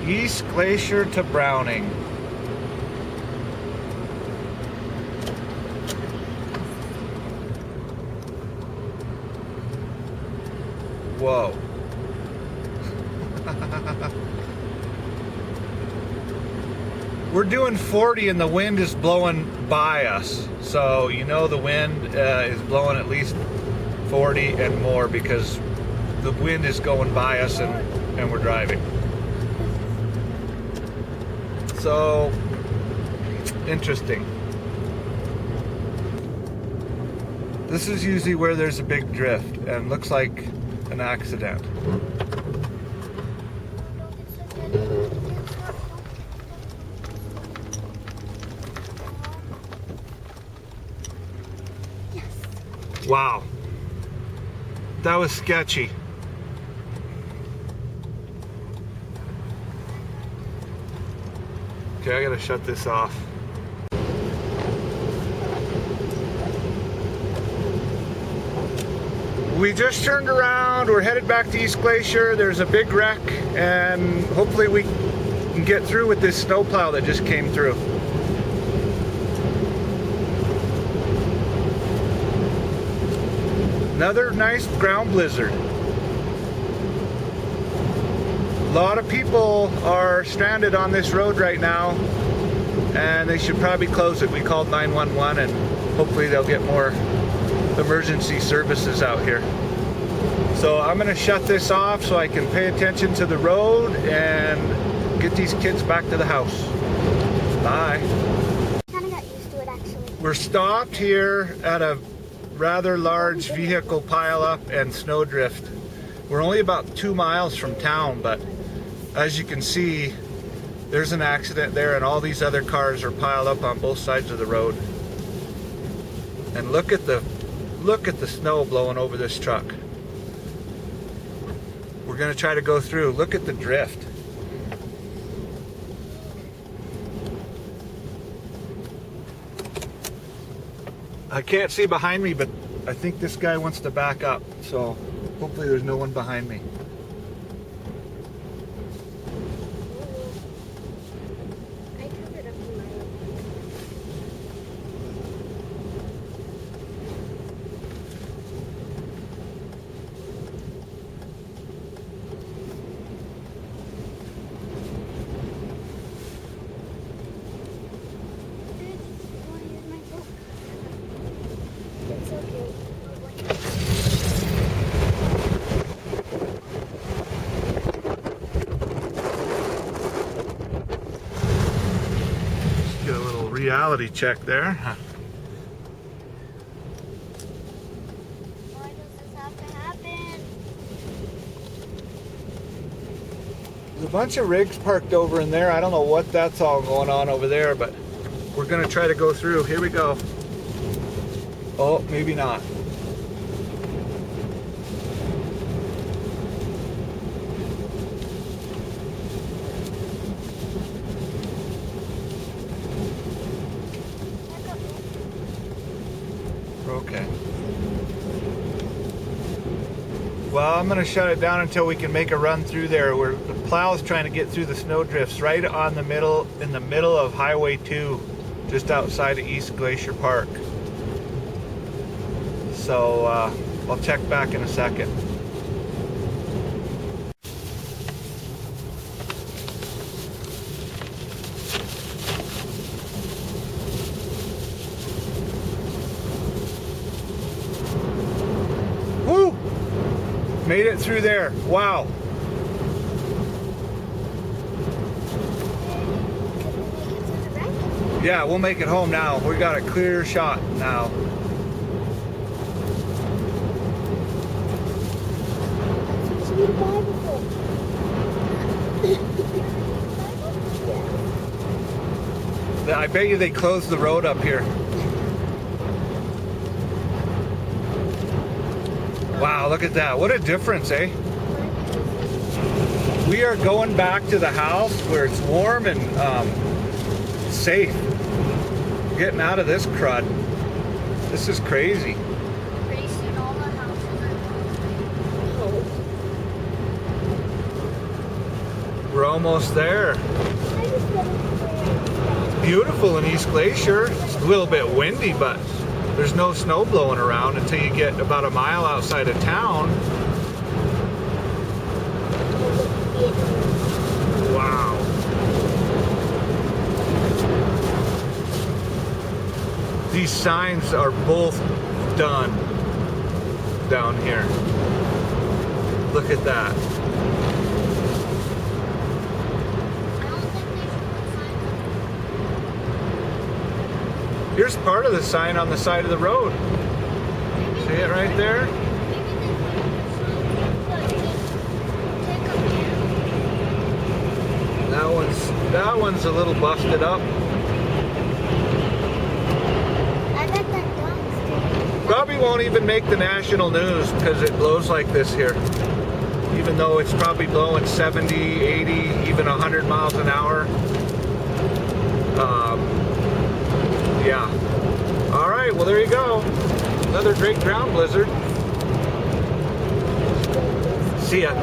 East Glacier to Browning. Whoa. We're doing 40 and the wind is blowing by us. So you know the wind is blowing at least 40 and more because the wind is going by us and we're driving. So interesting. This is usually where there's a big drift and looks like an accident. Wow, that was sketchy. Okay, I gotta shut this off. We just turned around, we're headed back to East Glacier. There's a big wreck and hopefully we can get through with this snowplow that just came through. Another nice ground blizzard. A lot of people are stranded on this road right now and they should probably close it. We called 911 and hopefully they'll get more emergency services out here. So I'm going to shut this off so I can pay attention to the road and get these kids back to the house. Bye. Kind of got used to it actually. We're stopped here at a rather large vehicle pileup and snowdrift. We're only about 2 miles from town, but as you can see, there's an accident there and all these other cars are piled up on both sides of the road. And look at the snow blowing over this truck. We're gonna try to go through. Look at the drift. I can't see behind me, but I think this guy wants to back up, so hopefully there's no one behind me. I covered up in my Get a little reality check there. Why does this have to happen? There's a bunch of rigs parked over in there. I don't know what that's all going on over there, but we're gonna try to go through. Here we go. Oh, maybe not. Okay. Well, I'm gonna shut it down until we can make a run through there. Where the plow is trying to get through the snow drifts right on the middle, in the middle of Highway 2, just outside of East Glacier Park. So I'll check back in a second. Woo! Made it through there. Wow. Yeah, we'll make it home now. We got a clear shot now. I bet you they closed the road up here. Wow, look at that. What a difference, eh? We are going back to the house where it's warm and safe. Getting out of this crud. This is crazy. Pretty soon all the houses are closed. We're we're almost there. I just got it. Beautiful in East Glacier. It's a little bit windy, but there's no snow blowing around until you get about a mile outside of town. Wow. These signs are both done down here. Look at that. I don't think they should put signs up. Here's part of the sign on the side of the road. See it right there? Maybe they put take up here. That one's a little busted up. I bet that dog's doing. Probably won't even make the national news because it blows like this here. Even though it's probably blowing 70, 80, even 100 miles an hour. Yeah. All right, well, there you go. Another great ground blizzard. See ya.